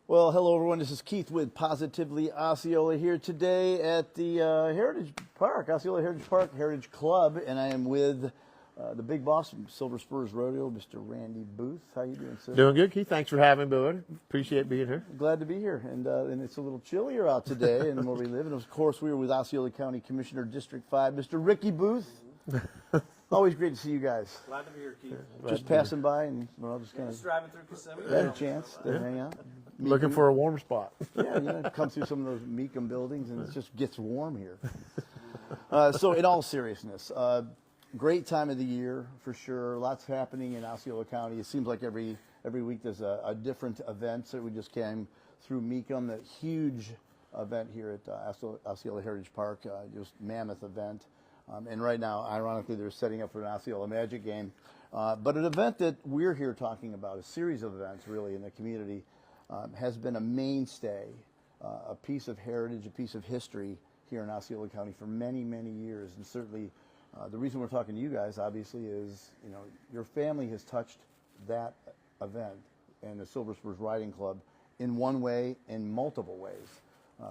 Well, hello everyone. This is Keith with Positively Osceola here today at the Heritage Park, Osceola Heritage Park Heritage Club, and I am with the big boss from Silver Spurs Rodeo, Mr. Randy Booth. How you doing, sir? Doing good, Keith. Thanks for having me, bud. Appreciate being here. Glad to be here, and it's a little chillier out today, and where we live. And of course, we were with Osceola County Commissioner District 5, Mr. Ricky Booth. Always great to see you guys. Glad to be here, Keith. Just passing by, and well, just kind Just of driving through Kissimmee. had a chance to hang out. Looking for a warm spot. Yeah, come through some of those Meekum buildings, and it just gets warm here. So, in all seriousness, great time of the year for sure. Lots happening in Osceola County. It seems like every week there's a different event. So we just came through Meekum, that huge event here at Osceola Heritage Park, just mammoth event. And right now, ironically, they're setting up for an Osceola Magic game. But an event that we're here talking about, a series of events really in the community, has been a mainstay, a piece of heritage, a piece of history here in Osceola County for many, many years. And certainly the reason we're talking to you guys, obviously, is your family has touched that event and the Silver Spurs Riding Club in one way, in multiple ways.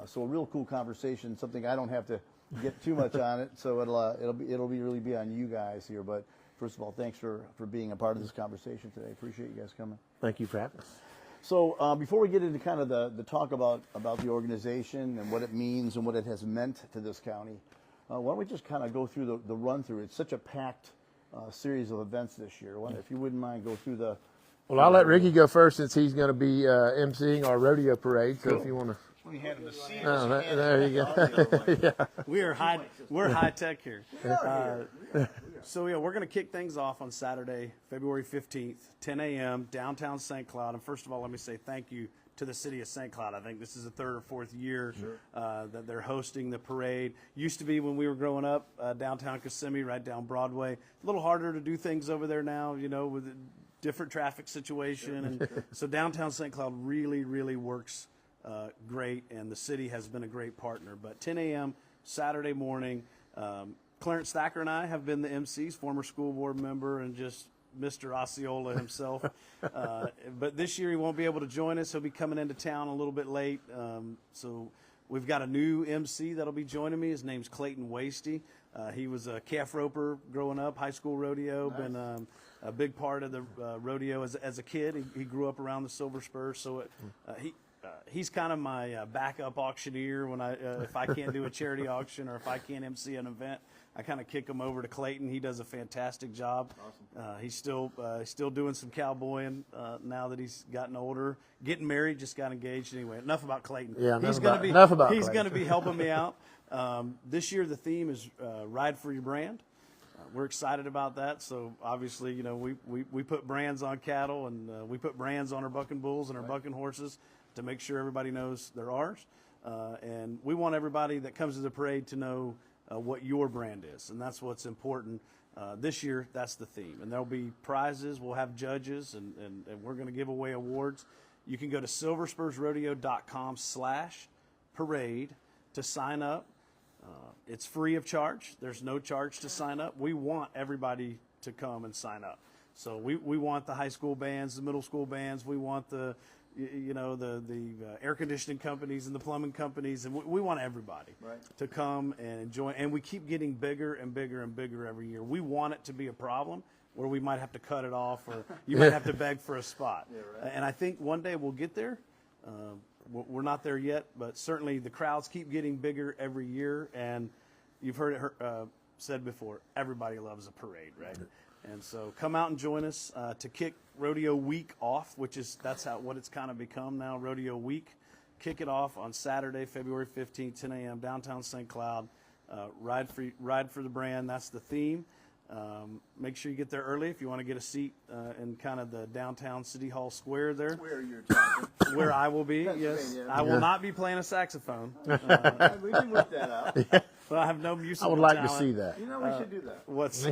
So a real cool conversation, something I don't have to get too much on it, so it'll really be on you guys here. But first of all, thanks for being a part of this conversation today. Appreciate you guys coming. Thank you for having us. So before we get into kind of the talk about the organization and what it means and what it has meant to this county, why don't we just kind of go through the run through? It's such a packed series of events this year. If you wouldn't mind, go through the. Well, I'll let Ricky go first since he's going to be emceeing our rodeo parade. So Cool. if you want to. We had the seat. Oh, there you go. Yeah. We're high tech here. So we're going to kick things off on Saturday, February 15th, 10 a.m. downtown St. Cloud. And first of all, let me say thank you to the city of St. Cloud. I think this is the third or fourth year that they're hosting the parade. Used to be when we were growing up, downtown Kissimmee, right down Broadway. A little harder to do things over there now, with a different traffic situation. And so downtown St. Cloud really, really works great, and the city has been a great partner. But 10 a.m. Saturday morning, Clarence Thacker and I have been the MCs, former school board member and just Mr. Osceola himself. But this year he won't be able to join us. He'll be coming into town a little bit late. So we've got a new MC that'll be joining me. His name's Clayton Wasty. He was a calf roper growing up, high school rodeo, nice. Been a big part of the rodeo as a kid. He grew up around the Silver Spurs, so he's kind of my backup auctioneer when if I can't do a charity auction or if I can't MC an event, I kind of kick him over to Clayton. He does a fantastic job. Awesome. He's still doing some cowboying now that he's gotten older. Getting married, just got engaged anyway. Enough about Clayton. Yeah, he's going to be helping me out. This year the theme is Ride for Your Brand. We're excited about that. So obviously, we put brands on cattle and we put brands on our bucking bulls and our bucking horses to make sure everybody knows they're ours. And we want everybody that comes to the parade to know what your brand is, and that's what's important. This year, that's the theme. And there'll be prizes. We'll have judges, and we're going to give away awards. You can go to silverspursrodeo.com/parade to sign up. It's free of charge. There's no charge to sign up. We want everybody to come and sign up. So we want the high school bands, the middle school bands. We want the air conditioning companies and the plumbing companies, and we want everybody to come and enjoy. And we keep getting bigger and bigger and bigger every year. We want it to be a problem where we might have to cut it off, or you might have to beg for a spot. Yeah, right. And I think one day we'll get there. We're not there yet, but certainly the crowds keep getting bigger every year. And you've heard it said before, everybody loves a parade, right? And so come out and join us to kick Rodeo Week off, that's what it's kind of become now, Rodeo Week. Kick it off on Saturday, February 15th, 10 a.m., downtown St. Cloud. Ride for the brand, that's the theme. Make sure you get there early if you want to get a seat in kind of the downtown City Hall Square there. Where you're talking. Where I will be, yes. I will not be playing a saxophone. We can work that out. But I have no musical I would like talent. to see that. We should do that.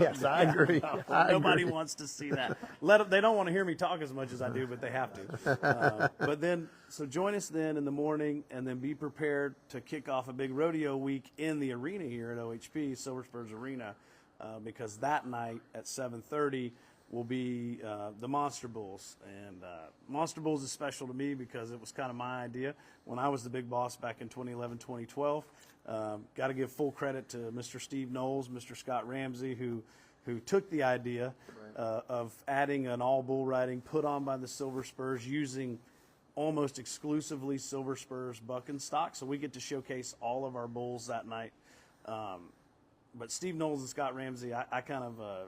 Yes, I agree. Nobody wants to see that. They don't want to hear me talk as much as I do, but they have to. So join us then in the morning, and then be prepared to kick off a big rodeo week in the arena here at OHP, Silver Spurs Arena, because that night at 7:30, will be the Monster Bulls. And Monster Bulls is special to me because it was kind of my idea when I was the big boss back in 2011, 2012. Got to give full credit to Mr. Steve Knowles, Mr. Scott Ramsey, who took the idea of adding an all bull riding put on by the Silver Spurs using almost exclusively Silver Spurs buck and stock. So we get to showcase all of our bulls that night. But Steve Knowles and Scott Ramsey, I kind of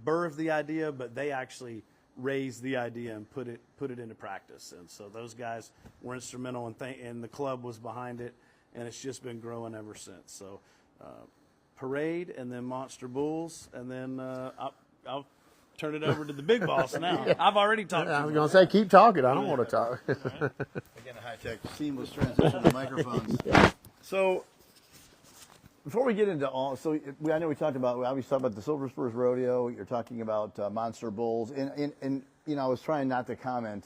birthed the idea, but they actually raised the idea and put it into practice. And so those guys were instrumental, and the club was behind it, and it's just been growing ever since. So parade, and then Monster Bulls, and then I'll turn it over to the big boss now. I've already talked. I was going to say, keep talking. I don't want to talk. Again, a high-tech, seamless transition to microphones. So before we get into all, I know we talked about, we obviously talked about the Silver Spurs Rodeo. You're talking about Monster Bulls, and I was trying not to comment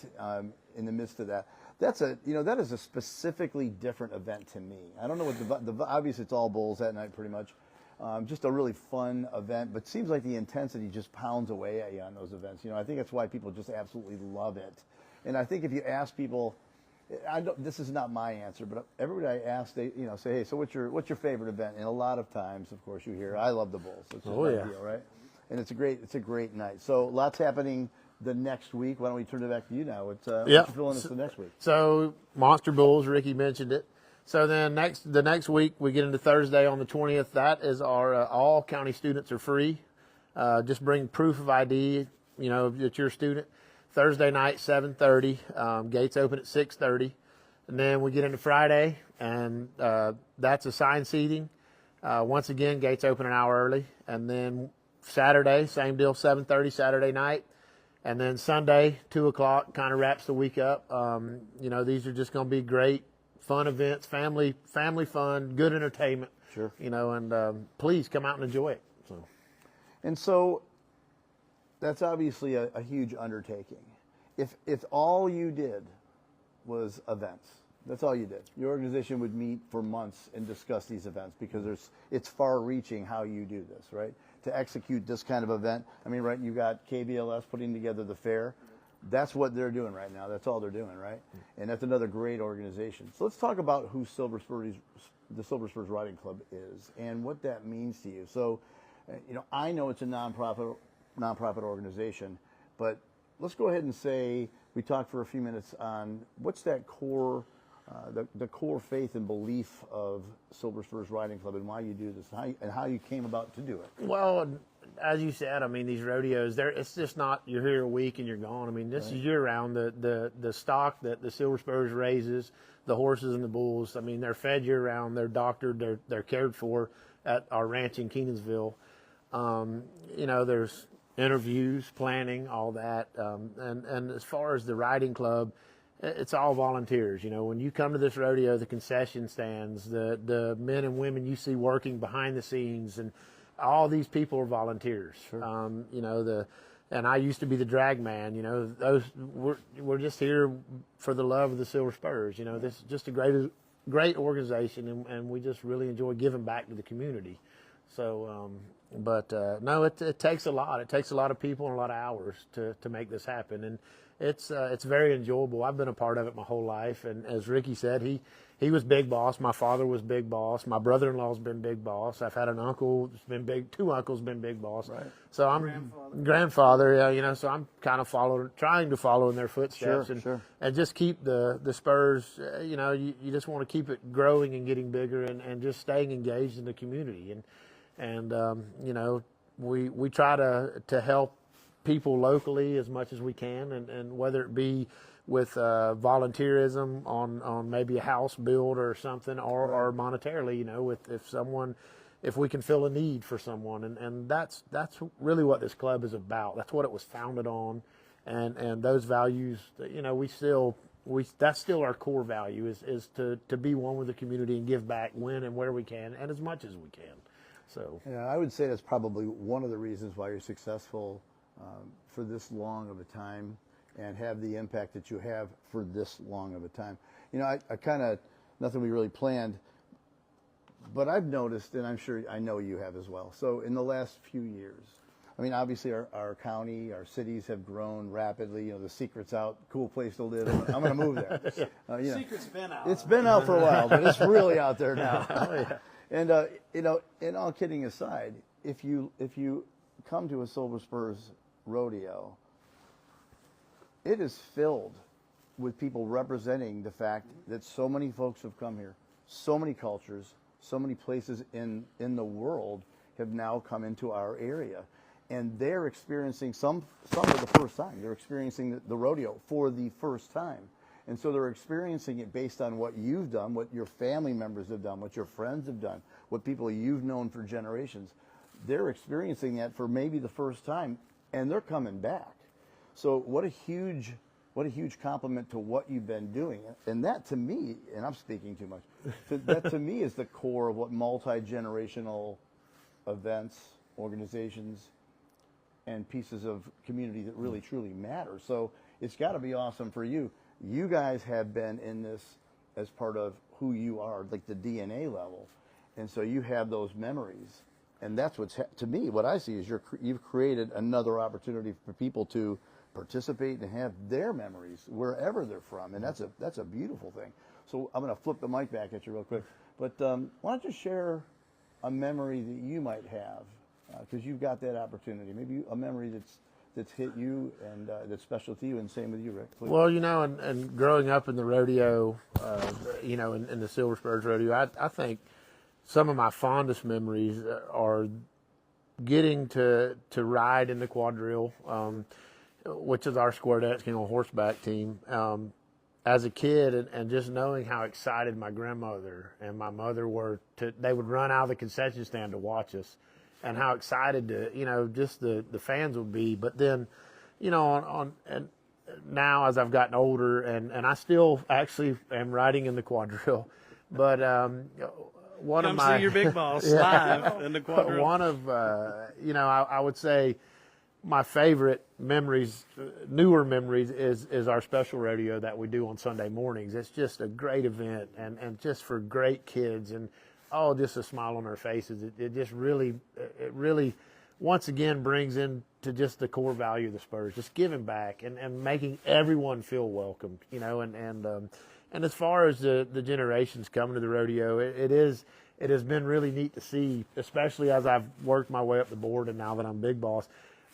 in the midst of that. That is a specifically different event to me. I don't know what obviously it's all bulls that night pretty much. Just a really fun event, but seems like the intensity just pounds away at you on those events. I think that's why people just absolutely love it. And I think if you ask people, this is not my answer, but everybody I ask, they say, hey, so what's your favorite event? And a lot of times, of course, you hear, I love the bulls. It's just my deal, right? And it's a great night. So lots happening the next week. Why don't we turn it back to you now? What you feeling us the next week? So Monster Bulls, Ricky mentioned it. So then the next week we get into Thursday on the 20th. That is our all county students are free. Just bring proof of ID, that you're a student. Thursday night, 7:30. Gates open at 6:30. And then we get into Friday, and that's assigned seating. Once again, gates open an hour early. And then Saturday, same deal, 7:30 Saturday night. And then Sunday, 2 o'clock, kind of wraps the week up. These are just going to be great, fun events, family fun, good entertainment. Sure. And please come out and enjoy it. So that's obviously a huge undertaking. If all you did was events, that's all you did. Your organization would meet for months and discuss these events because it's far-reaching how you do this, right? To execute this kind of event. I mean, right, you got KBLS putting together the fair. That's what they're doing right now. That's all they're doing, right? And that's another great organization. So let's talk about who the Silver Spurs Riding Club is and what that means to you. So, I know it's a nonprofit organization, but let's go ahead and say we talked for a few minutes on what's that core, the core faith and belief of Silver Spurs Riding Club and why you do this and how you came about to do it. Well, as you said, I mean, these rodeos, it's just not you're here a week and you're gone. I mean, this is year round. The stock that the Silver Spurs raises, the horses and the bulls, I mean, they're fed year round. They're doctored. They're cared for at our ranch in Kenansville. There's interviews, planning, all that. And as far as the riding club, it's all volunteers. When you come to this rodeo, the concession stands, the men and women you see working behind the scenes, and all these people are volunteers. Sure. And I used to be the drag man. We're just here for the love of the Silver Spurs. This is just a great organization, and we just really enjoy giving back to the community. So, no, it takes a lot. It takes a lot of people and a lot of hours to make this happen, and it's very enjoyable. I've been a part of it my whole life, and as Ricky said, he was big boss. My father was big boss. My brother-in-law's been big boss. I've had an uncle that's been big. 2 uncles been big boss. Right. So I'm grandfather. Yeah, so I'm kind of trying to follow in their footsteps, and just keep the Spurs. You just want to keep it growing and getting bigger, and just staying engaged in the community, and we try to help people locally as much as we can, and whether it be with volunteerism on maybe a house build or something, or monetarily, if we can fill a need for someone, and that's really what this club is about. That's what it was founded on, and those values, that's still our core value is to be one with the community and give back when and where we can and as much as we can. So yeah, I would say that's probably one of the reasons why you're successful for this long of a time and have the impact that you have for this long of a time. I kind of, nothing we really planned, but I've noticed, and I'm sure I know you have as well. So in the last few years, I mean, obviously our county, our cities have grown rapidly. You know, the secret's out, cool place to live. I'm going to move there. You know, Secret's been out. it's been out for a while, but it's really out there now. And you know, and all kidding aside, if you come to a Silver Spurs Rodeo, it is filled with people representing the fact that so many folks have come here, so many cultures, so many places in the world have now come into our area. And they're experiencing some for the first time. They're experiencing the rodeo for the first time. And so they're experiencing it based on what you've done, what your family members have done, what your friends have done, what people you've known for generations. They're experiencing that for maybe the first time, and they're coming back. So what a huge compliment to what you've been doing. And that to me, and I'm speaking too much, that to me is the core of what multi-generational events, organizations, and pieces of community that really truly matter. So it's got to be awesome for you. You guys have been in this as part of who you are, like the DNA level, and so you have those memories. And that's to me, what I see is you've created another opportunity for people to participate and have their memories wherever they're from, and that's a beautiful thing. So I'm going to flip the mic back at you real quick, but why don't you share a memory that you might have, because you've got that opportunity, maybe a memory that's hit you and that's special to you, and same with you, Rick. Please. Well, you know, and growing up in the rodeo, you know, in the Silver Spurs Rodeo, I think some of my fondest memories are getting to ride in the quadrille, which is our Square Dance King on horseback team. As a kid, and just knowing how excited my grandmother and my mother were they would run out of the concession stand to watch us, and how excited you know, just the fans would be. But then, you know, and now as I've gotten older, and I still actually am riding in the quadrille, but one Come of my see your big boss live in the quadrille. One of you know, I would say my favorite memories, newer memories, is our special rodeo that we do on Sunday mornings. It's just a great event, and just for great kids, and just a smile on their faces. It just really, once again brings into just the core value of the Spurs, just giving back and making everyone feel welcome, you know, and as far as the generations coming to the rodeo, it has been really neat to see, especially as I've worked my way up the board, and now that I'm big boss,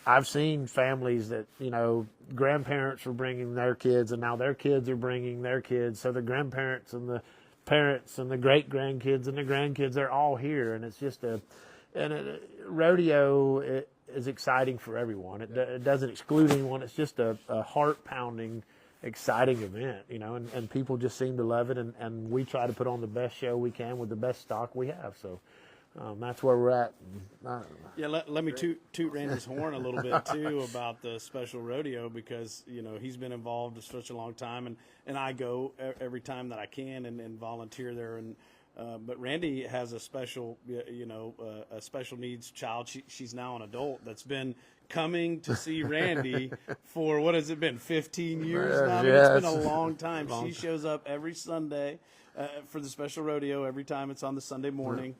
I've seen families that, you know, grandparents were bringing their kids, and now their kids are bringing their kids. So the grandparents and the parents and the great-grandkids and the grandkids, they're all here. And it's just rodeo is exciting for everyone. It doesn't exclude anyone. It's just a heart-pounding, exciting event, you know, and people just seem to love it. And we try to put on the best show we can with the best stock we have. So that's where we're at. Yeah, let me toot Randy's horn a little bit too about the special rodeo, because you know he's been involved for such a long time, and I go every time that I can and volunteer there. And but Randy has a special, you know, a special needs child. She's now an adult that's been coming to see Randy for, what has it been, 15 years now? I mean, yes. It's been a long time. She shows up every Sunday for the special rodeo. Every time it's on the Sunday morning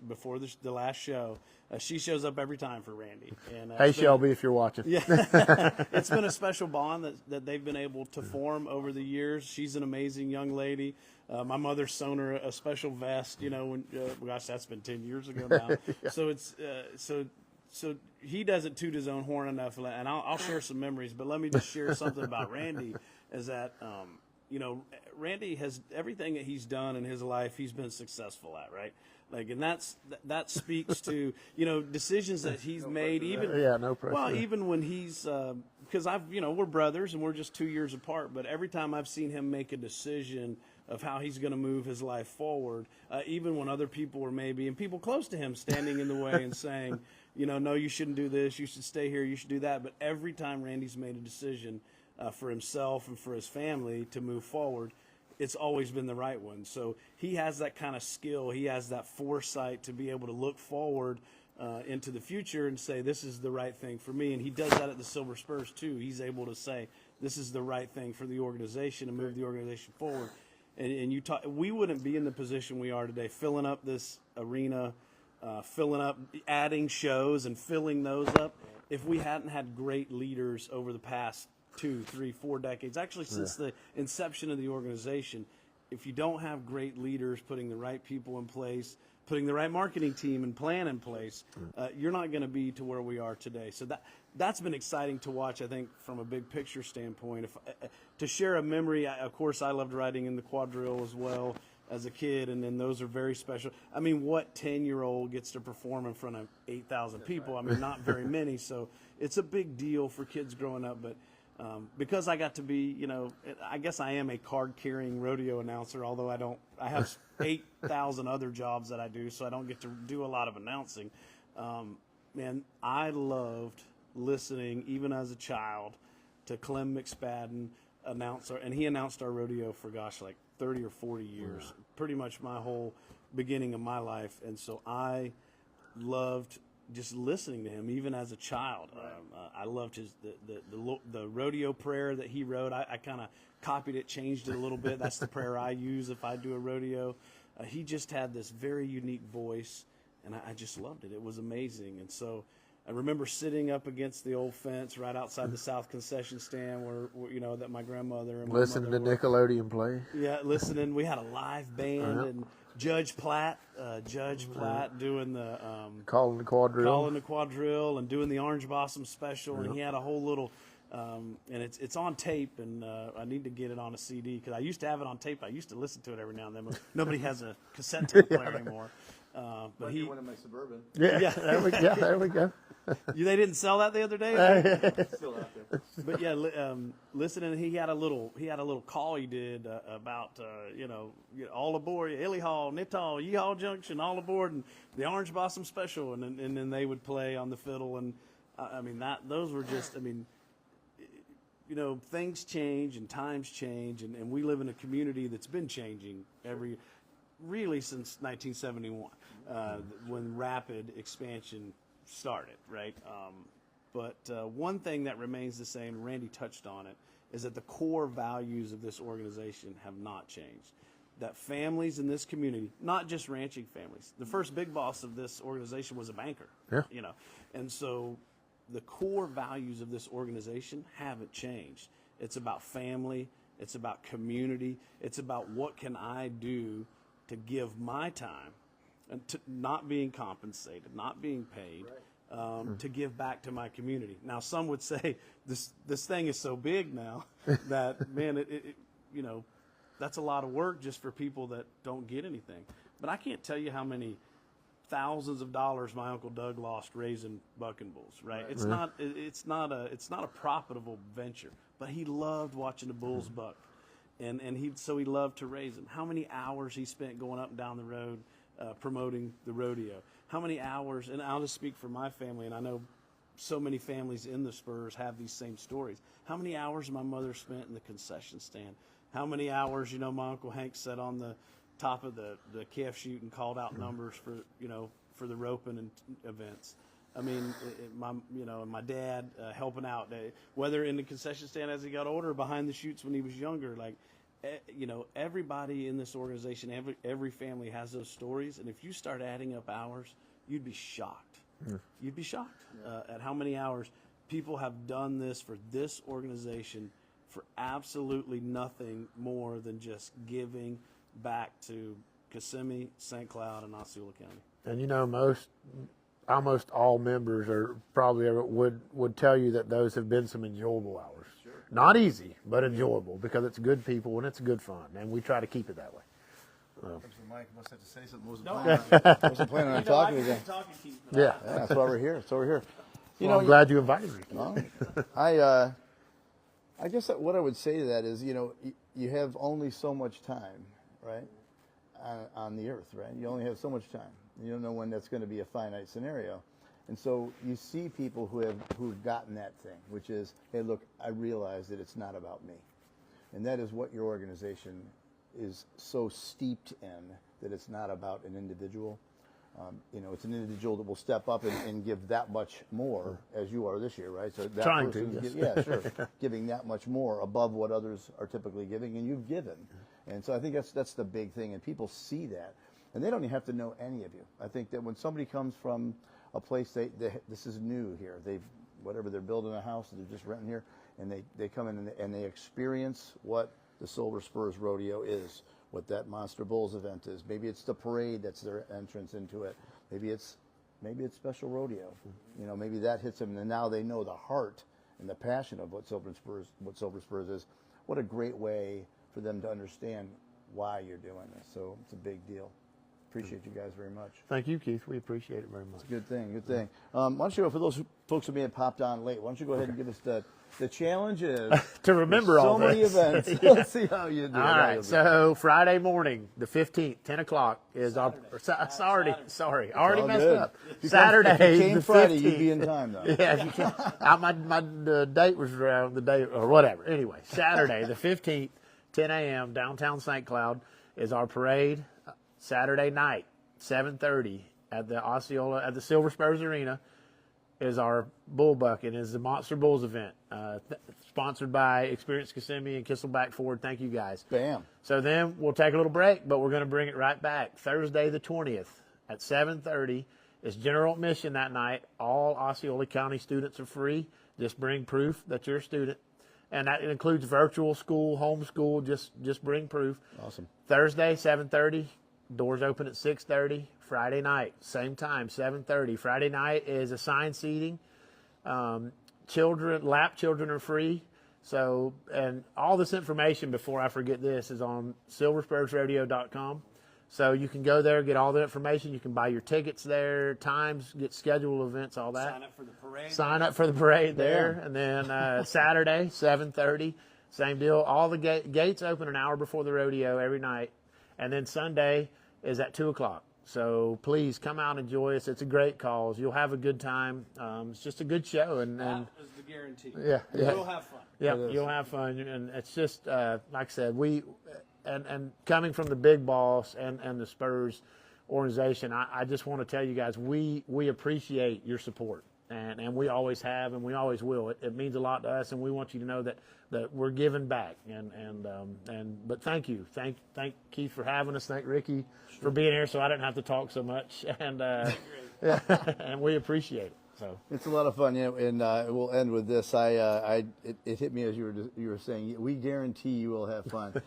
before the last show, she shows up every time for Randy. And, hey, Shelby, if you're watching. Yeah, it's been a special bond that they've been able to form over the years. She's an amazing young lady. My mother sewn her a special vest, you know, when, gosh, that's been 10 years ago now. Yeah. So it's so he doesn't toot his own horn enough, and I'll share some memories. But let me just share something about Randy, is that you know, Randy has everything that he's done in his life, he's been successful at, right? Like, and that speaks to, you know, decisions that he's made, even no pressure. Well, even when he's because we're brothers and we're just 2 years apart, but every time I've seen him make a decision of how he's going to move his life forward, even when other people were maybe, and people close to him, standing in the way and saying, you know, no, you shouldn't do this, you should stay here, you should do that. But every time Randy's made a decision for himself and for his family to move forward, it's always been the right one. So he has that kind of skill. He has that foresight to be able to look forward into the future and say, this is the right thing for me. And he does that at the Silver Spurs too. He's able to say, this is the right thing for the organization, and move the organization forward. And we wouldn't be in the position we are today, filling up this arena, filling up, adding shows and filling those up, if we hadn't had great leaders over the past 2, 3, 4 decades, actually since the inception of the organization, if you don't have great leaders putting the right people in place, putting the right marketing team and plan in place, you're not going to be to where we are today. So that's been exciting to watch, I think, from a big picture standpoint. To share a memory, of course, I loved riding in the quadrille as well as a kid, and then those are very special. I mean, what 10-year-old gets to perform in front of 8,000 people? I mean, not very many. So it's a big deal for kids growing up. But because I got to be, I guess I am a card-carrying rodeo announcer, although I have 8,000 other jobs that I do, so I don't get to do a lot of announcing. Man, I loved listening, even as a child, to Clem McSpadden, announcer, and he announced our rodeo for, like 30 or 40 years, pretty much my whole beginning of my life. And so I loved just listening to him, even as a child. I loved the rodeo prayer that he wrote. I kind of copied it, changed it a little bit. That's the prayer I use if I do a rodeo. He just had this very unique voice, and I just loved it. It was amazing. And so I remember sitting up against the old fence right outside the South concession stand where that my grandmother and my listening to mother Nickelodeon play. Yeah, listening. We had a live band and Judge Platt doing the calling the quadrille and doing the Orange Blossom special, and he had a whole little and it's on tape, and I need to get it on a CD because I used to have it on tape. I used to listen to it every now and then, but nobody has a cassette tape player anymore. But he one of my Suburban. Yeah. There we go. They didn't sell that the other day. Still out there. But yeah, listening, he had a little call he did about all aboard Illy Hall, Nittall, Yeehaw Junction, all aboard, and the Orange Blossom Special, and then they would play on the fiddle, and those were just things change and times change, and we live in a community that's been changing really since 1971 when rapid expansion started, right? But one thing that remains the same, Randy touched on it, is that the core values of this organization have not changed. That families in this community, not just ranching families, the first big boss of this organization was a banker, and so the core values of this organization haven't changed. It's about family, it's about community, it's about what can I do to give my time and to not being compensated, not being paid, to give back to my community. Now, some would say this thing is so big now that, man, that's a lot of work just for people that don't get anything. But I can't tell you how many thousands of dollars my Uncle Doug lost raising bucking bulls, right? It's not a profitable venture, but he loved watching the bulls buck. And he loved to raise them. How many hours he spent going up and down the road promoting the rodeo? How many hours, and I'll just speak for my family, and I know so many families in the Spurs have these same stories. How many hours my mother spent in the concession stand? How many hours, my Uncle Hank sat on the top of the calf chute and called out numbers for the roping and events. I mean, my dad helping out, whether in the concession stand as he got older or behind the chutes when he was younger. Like, everybody in this organization, every family has those stories. And if you start adding up hours, you'd be shocked. You'd be shocked at how many hours people have done this for this organization for absolutely nothing more than just giving back to Kissimmee, St. Cloud, and Osceola County. And almost all members are probably would tell you that those have been some enjoyable hours. Sure. Not easy, but enjoyable because it's good people and it's good fun, and we try to keep it that way. Mike must have to say something. Wasn't planning on talking again. Yeah, that's why we're here. So we're here. I'm glad you invited me. Well, I guess what I would say to that is, you have only so much time, right, on the earth, right? You only have so much time. You don't know when that's going to be a finite scenario. And so you see people who've gotten that thing, which is, hey, look, I realize that it's not about me. And that is what your organization is so steeped in, that it's not about an individual. It's an individual that will step up and give that much more, as you are this year, right? So that Trying to, yes. Yeah, sure. Giving that much more above what others are typically giving, and you've given. And so I think that's the big thing, and people see that. And they don't even have to know any of you. I think that when somebody comes from a place, this is new here. whatever they're building a house, they're just renting here, and they come in and they experience what the Silver Spurs Rodeo is, what that Monster Bulls event is. Maybe it's the parade that's their entrance into it. Maybe it's special rodeo. Maybe that hits them, and now they know the heart and the passion of what Silver Spurs is. What a great way for them to understand why you're doing this. So it's a big deal. Appreciate you guys very much. Thank you, Keith. We appreciate it very much. It's a good thing. Good thing. Why don't you, for those folks who may have popped on late, why don't you go ahead and give us the challenge is to remember all so many this. events. Yeah. Let's see how you do. All right. So Friday morning, the 15th, 10 o'clock is Sorry, already all messed good. up. If you Saturday, came the Friday, 15th. you'd be in time though. Yeah, if you can. My date was around the day or whatever. Anyway, Saturday the 15th, 10 a.m. downtown St. Cloud is our parade. Saturday night, 7:30 at the Silver Spurs Arena is our bull bucket. Is the Monster Bulls event, sponsored by Experience Kissimmee and Kissel Ford. Thank you guys. Bam. So then we'll take a little break, but we're going to bring it right back. Thursday the 20th at 7:30 is general admission that night. All Osceola County students are free. Just bring proof that you're a student. And that includes virtual school, homeschool, just bring proof. Awesome. Thursday, 7:30. Doors open at 6:30. Friday night, same time, 7:30. Friday night is assigned seating. Lap children are free. So, and all this information, before I forget this, is on silverspursrodeo.com. So you can go there, get all the information. You can buy your tickets there, times, get scheduled events, all that. Sign up for the parade. Sign up for the parade there. And then Saturday, 7:30, same deal. All the gates open an hour before the rodeo every night. And then Sunday is at 2 o'clock. So please come out and enjoy us. It's a great cause. You'll have a good time. It's just a good show. And That is the guarantee. Yeah. You'll have fun. Yeah, you'll have fun. And it's just, like I said, and coming from the big boss and the Spurs organization, I just want to tell you guys, we appreciate your support. And we always have, and we always will. It means a lot to us, and we want you to know that we're giving back. But thank you, thank Keith for having us. Thank Ricky for being here, so I didn't have to talk so much. And and we appreciate it. So it's a lot of fun, and we'll end with this. It hit me as you were saying. We guarantee you will have fun.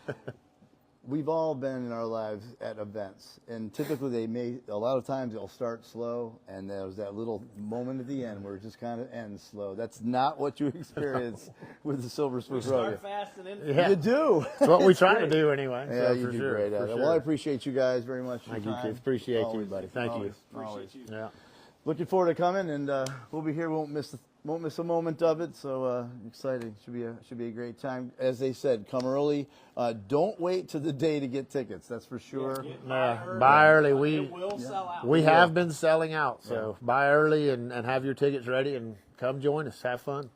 We've all been in our lives at events, and typically a lot of times they'll start slow, and there's that little moment at the end where it just kind of ends slow. That's not what you experience with the Silver Spurs Rodeo. Start fast and end yeah, You do. it's what we try to do anyway. Yeah, so you for do sure, great at for it. sure. Well, I appreciate you guys very much. Thank you, Keith. Appreciate you, buddy. Thank you. Always. Yeah. Looking forward to coming, and we'll be here. Won't miss a moment of it. So exciting. Should be a great time. As they said, come early. Don't wait to the day to get tickets. That's for sure. Buy early. It will sell out. We have been selling out, so buy early and have your tickets ready and come join us. Have fun.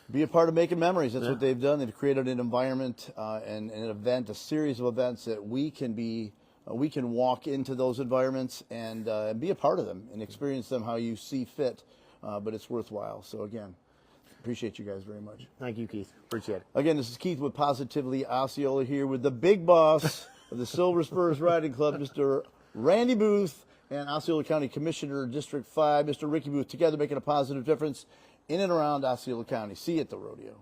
Be a part of making memories. That's what they've done. They've created an environment and an event, a series of events that we can walk into those environments and be a part of them and experience them how you see fit. But it's worthwhile. So again, appreciate you guys very much. Thank you, Keith. Appreciate it. Again, this is Keith with Positively Osceola here with the big boss of the Silver Spurs Riding Club, Mr. Randy Booth, and Osceola County Commissioner, District 5, Mr. Ricky Booth, together making a positive difference in and around Osceola County. See you at the rodeo.